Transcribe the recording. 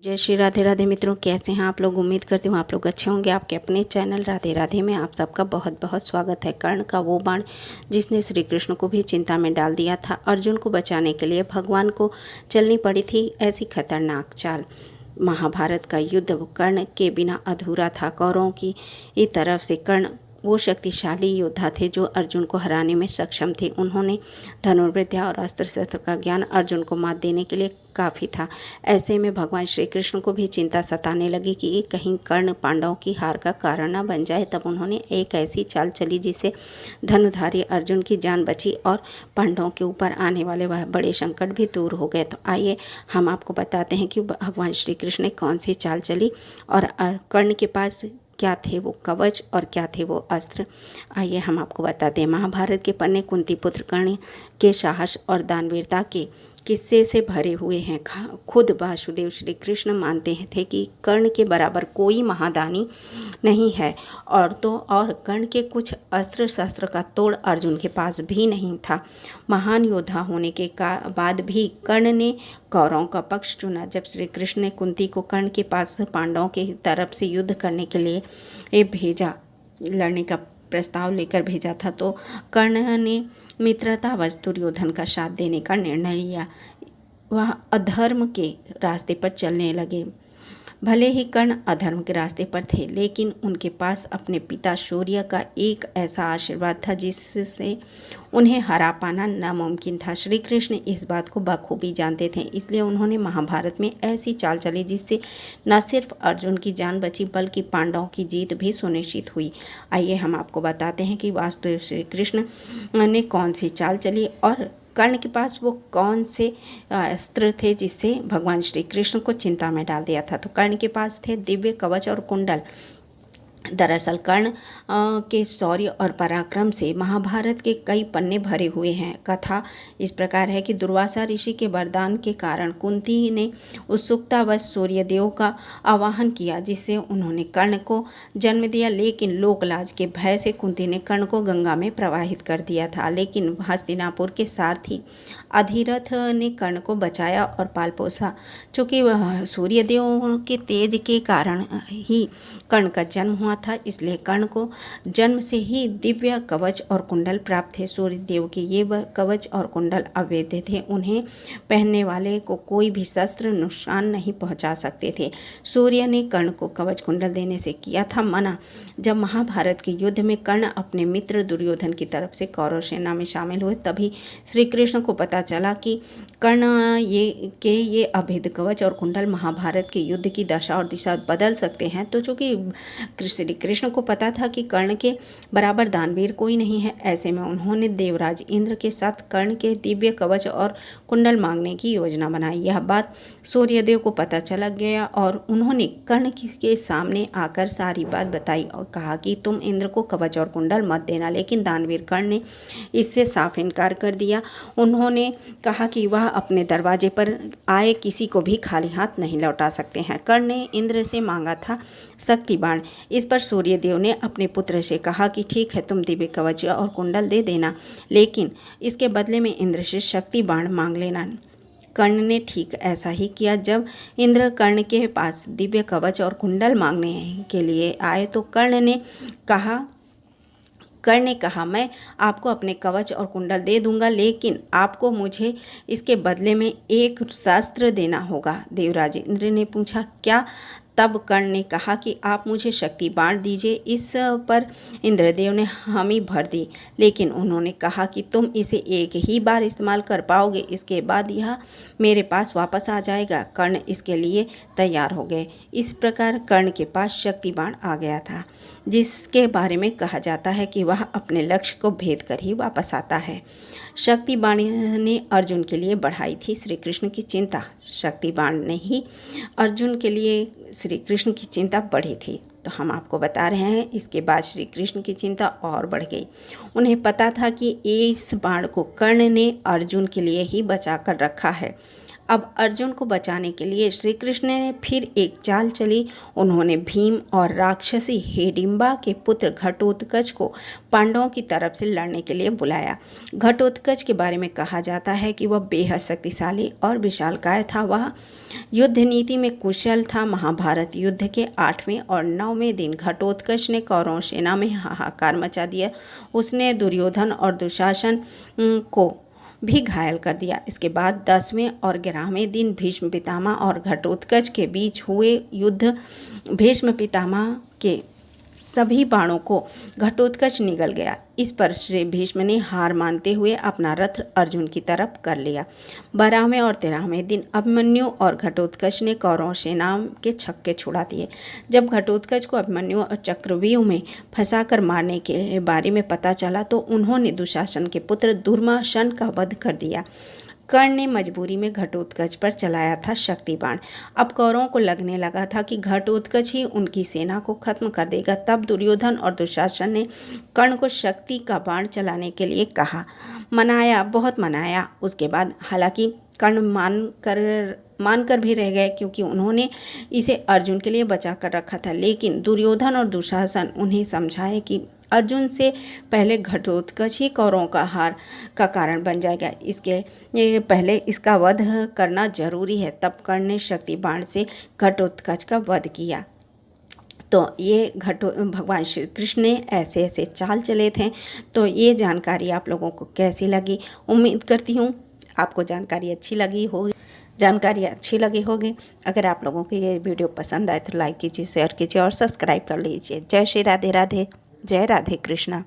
जय श्री राधे राधे मित्रों, कैसे हैं आप लोग। उम्मीद करती हूँ आप लोग अच्छे होंगे। आपके अपने चैनल राधे राधे में आप सबका बहुत बहुत स्वागत है। कर्ण का वो बाण जिसने श्री कृष्ण को भी चिंता में डाल दिया था। अर्जुन को बचाने के लिए भगवान को चलनी पड़ी थी ऐसी खतरनाक चाल। महाभारत का युद्ध कर्ण के बिना अधूरा था। कौरवों की तरफ से कर्ण वो शक्तिशाली योद्धा थे जो अर्जुन को हराने में सक्षम थे। उन्होंने धनुर्विद्या और अस्त्र शस्त्र का ज्ञान अर्जुन को मात देने के लिए काफ़ी था। ऐसे में भगवान श्री कृष्ण को भी चिंता सताने लगी कि कहीं कर्ण पांडवों की हार का कारण न बन जाए। तब उन्होंने एक ऐसी चाल चली जिससे धनुधारी अर्जुन की जान बची और पांडवों के ऊपर आने वाले वह बड़े संकट भी दूर हो गए। तो आइए हम आपको बताते हैं कि भगवान श्री कृष्ण ने कौन सी चाल चली और कर्ण के पास क्या थे वो कवच और क्या थे वो अस्त्र। आइए हम आपको बताते हैं। महाभारत के पन्ने कुंती पुत्र कर्ण के साहस और दानवीरता के किस्से से भरे हुए हैं। खुद वासुदेव श्री कृष्ण मानते थे कि कर्ण के बराबर कोई महादानी नहीं है और कर्ण के कुछ अस्त्र शस्त्र का तोड़ अर्जुन के पास भी नहीं था। महान योद्धा होने के बाद भी कर्ण ने कौरवों का पक्ष चुना। जब श्री कृष्ण ने कुंती को कर्ण के पास पांडवों की तरफ से युद्ध करने के लिए भेजा, लड़ने का प्रस्ताव लेकर भेजा था, तो कर्ण ने मित्रतावश दुर्योधन का साथ देने का निर्णय लिया। वह अधर्म के रास्ते पर चलने लगे। भले ही कर्ण अधर्म के रास्ते पर थे, लेकिन उनके पास अपने पिता सूर्य का एक ऐसा आशीर्वाद था जिससे उन्हें हरा पाना नामुमकिन था। श्री कृष्ण इस बात को बखूबी जानते थे, इसलिए उन्होंने महाभारत में ऐसी चाल चली जिससे न सिर्फ अर्जुन की जान बची बल्कि पांडवों की जीत भी सुनिश्चित हुई। आइए हम आपको बताते हैं कि वासुदेव श्री कृष्ण ने कौन सी चाल चली और कर्ण के पास वो कौन से अस्त्र थे जिससे भगवान श्री कृष्ण को चिंता में डाल दिया था। तो कर्ण के पास थे दिव्य कवच और कुंडल। दरअसल कर्ण के शौर्य और पराक्रम से महाभारत के कई पन्ने भरे हुए हैं। कथा इस प्रकार है कि दुर्वासा ऋषि के वरदान के कारण कुंती ने उत्सुकतावश सूर्यदेव का आवाहन किया, जिससे उन्होंने कर्ण को जन्म दिया। लेकिन लोकलाज के भय से कुंती ने कर्ण को गंगा में प्रवाहित कर दिया था। लेकिन हस्तिनापुर के सारथी अधिरथ ने कर्ण को बचाया और पाल पोसा। चूँकि वह सूर्यदेव के तेज के कारण ही कर्ण का जन्म हुआ था, इसलिए कर्ण को जन्म से ही दिव्य कवच और कुंडल प्राप्त थे। सूर्यदेव के ये कवच और कुंडल अवैध थे। उन्हें पहनने वाले को कोई भी शस्त्र नुकसान नहीं पहुंचा सकते थे। सूर्य ने कर्ण को कवच कुंडल देने से किया था मना। जब महाभारत के युद्ध में कर्ण अपने मित्र दुर्योधन की तरफ से कौरव सेना में शामिल हुए, तभी श्री कृष्ण को पता चला कि कर्ण ये अभेद कवच और कुंडल महाभारत के युद्ध की दशा और दिशा बदल सकते हैं। तो चूँकि श्री कृष्ण को पता था कि कर्ण के बराबर दानवीर कोई नहीं है, ऐसे में उन्होंने देवराज इंद्र के साथ कर्ण के दिव्य कवच और कुंडल मांगने की योजना बनाई। यह बात सूर्यदेव को पता चला गया और उन्होंने कर्ण के सामने आकर सारी बात बताई और कहा कि तुम इंद्र को कवच और कुंडल मत देना। लेकिन दानवीर कर्ण ने इससे साफ इनकार कर दिया। उन्होंने कहा कि वह अपने दरवाजे पर आए किसी को भी खाली हाथ नहीं लौटा सकते हैं। कर्ण ने इंद्र से मांगा था शक्ति बाण। इस पर सूर्यदेव ने अपने पुत्र से कहा कि ठीक है, तुम दिव्य कवच और कुंडल दे देना, लेकिन इसके बदले में इंद्र से शक्ति बाण मांग लेना। कर्ण ने ठीक ऐसा ही किया। जब इंद्र कर्ण के पास दिव्य कवच और कुंडल मांगने के लिए आए तो कर्ण ने कहा मैं आपको अपने कवच और कुंडल दे दूंगा, लेकिन आपको मुझे इसके बदले में एक शस्त्र देना होगा। देवराज इंद्र ने पूछा क्या? तब कर्ण ने कहा कि आप मुझे शक्ति बाण दीजिए। इस पर इंद्रदेव ने हामी भर दी, लेकिन उन्होंने कहा कि तुम इसे एक ही बार इस्तेमाल कर पाओगे, इसके बाद यह मेरे पास वापस आ जाएगा। कर्ण इसके लिए तैयार हो गए। इस प्रकार कर्ण के पास शक्ति बाण आ गया था, जिसके बारे में कहा जाता है कि वह अपने लक्ष्य को भेद कर ही वापस आता है। शक्ति बाण ने अर्जुन के लिए बढ़ाई थी श्री कृष्ण की चिंता। शक्ति बाण ने ही अर्जुन के लिए श्री कृष्ण की चिंता बढ़ी थी। तो हम आपको बता रहे हैं, इसके बाद श्री कृष्ण की चिंता और बढ़ गई। उन्हें पता था कि इस बाण को कर्ण ने अर्जुन के लिए ही बचा कर रखा है। अब अर्जुन को बचाने के लिए श्री कृष्ण ने फिर एक चाल चली। उन्होंने भीम और राक्षसी हिडिंबा के पुत्र घटोत्कच को पांडवों की तरफ से लड़ने के लिए बुलाया। घटोत्कच के बारे में कहा जाता है कि वह बेहद शक्तिशाली और विशालकाय था। वह युद्ध नीति में कुशल था। महाभारत युद्ध के 8वें और 9वें दिन घटोत्कच ने कौरव सेना में हाहाकार मचा दिया। उसने दुर्योधन और दुशासन को भी घायल कर दिया। इसके बाद 10वें और 11वें दिन भीष्म पितामह और घटोत्कच के बीच हुए युद्ध, भीष्म पितामह के सभी बाणों को घटोत्कच निगल गया। इस पर श्री भीष्म ने हार मानते हुए अपना रथ अर्जुन की तरफ कर लिया। 12वें और 13वें दिन अभिमन्यु और घटोत्कच ने कौरव सेना के छक्के छुड़ा दिए। जब घटोत्कच को अभिमन्यु और चक्रव्यूह में फंसाकर मारने के बारे में पता चला तो उन्होंने दुशासन के पुत्र दुर्मशन का वध कर दिया। कर्ण ने मजबूरी में घटोत्कच पर चलाया था शक्ति बाण। अब कौरवों को लगने लगा था कि घटोत्कच ही उनकी सेना को खत्म कर देगा। तब दुर्योधन और दुशासन ने कर्ण को शक्ति का बाण चलाने के लिए कहा, मनाया, बहुत मनाया। उसके बाद हालांकि कर्ण मानकर भी रह गए, क्योंकि उन्होंने इसे अर्जुन के लिए बचा कर रखा था। लेकिन दुर्योधन और दुशासन उन्हें समझाए कि अर्जुन से पहले घटोत्कच ही कौरवों का हार का कारण बन जाएगा, इसके पहले इसका वध करना जरूरी है। तब कर्ण ने शक्ति बाण से घटोत्कच का वध किया। तो ये भगवान श्री कृष्ण ने ऐसे ऐसे चाल चले थे। तो ये जानकारी आप लोगों को कैसी लगी? उम्मीद करती हूँ आपको जानकारी अच्छी लगी होगी। अगर आप लोगों को ये वीडियो पसंद आए तो लाइक कीजिए, शेयर कीजिए और सब्सक्राइब कर लीजिए। जय श्री राधे राधे, जय राधे कृष्णा।